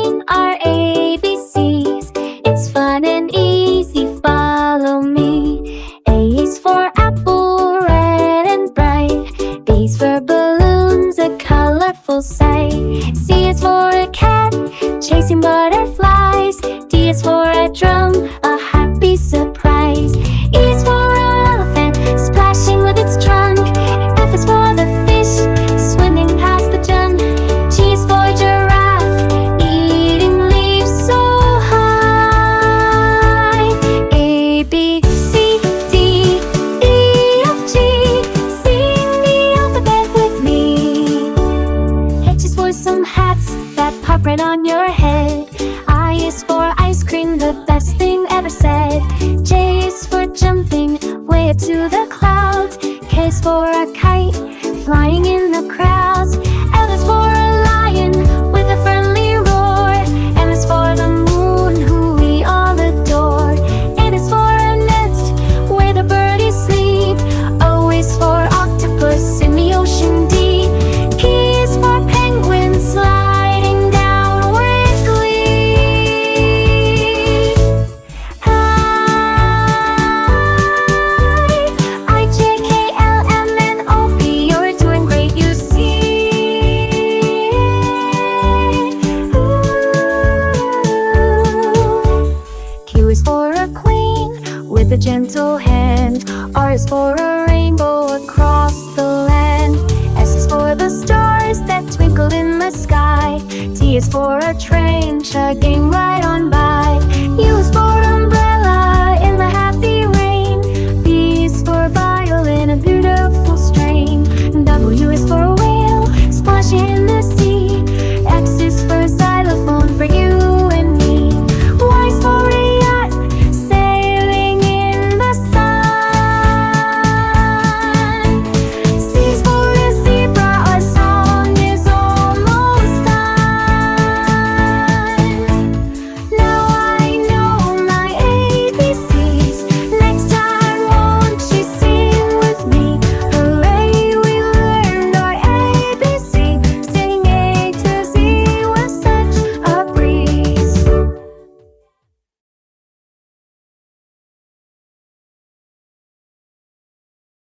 sing our ABCs. It's fun and easy, follow me. A is for apple, red and bright. B is for balloons, a colorful sight. C is for a cat, chasing butterflies. D is for a drum, a happy surprise. E is for an elephant, splashing with its trunk. F is for the fish, swimming past the junk. G is for giraffe, eating leaves so high. A, B, C, D, E, F, G. Sing the alphabet with me. H is for some hats that pop right on your head. I is for ice cream, the best thing ever said. J is for jumping way up to the clouds. K is for a kite, flying in the crowds. L is for a lion with a friendly roar. M is for the moon, who we all adore. N is for a nest where the birdies sleep. O is for octopus in the ocean deep. P is for penguin sliding down with glee. I-J-K-L-M-N-O-P, you're doing great, you see. Q is for a queen with a gentle hand. R is for a rainbow across the land. S is for the stars that twinkle in the sky. T is for a train chugging right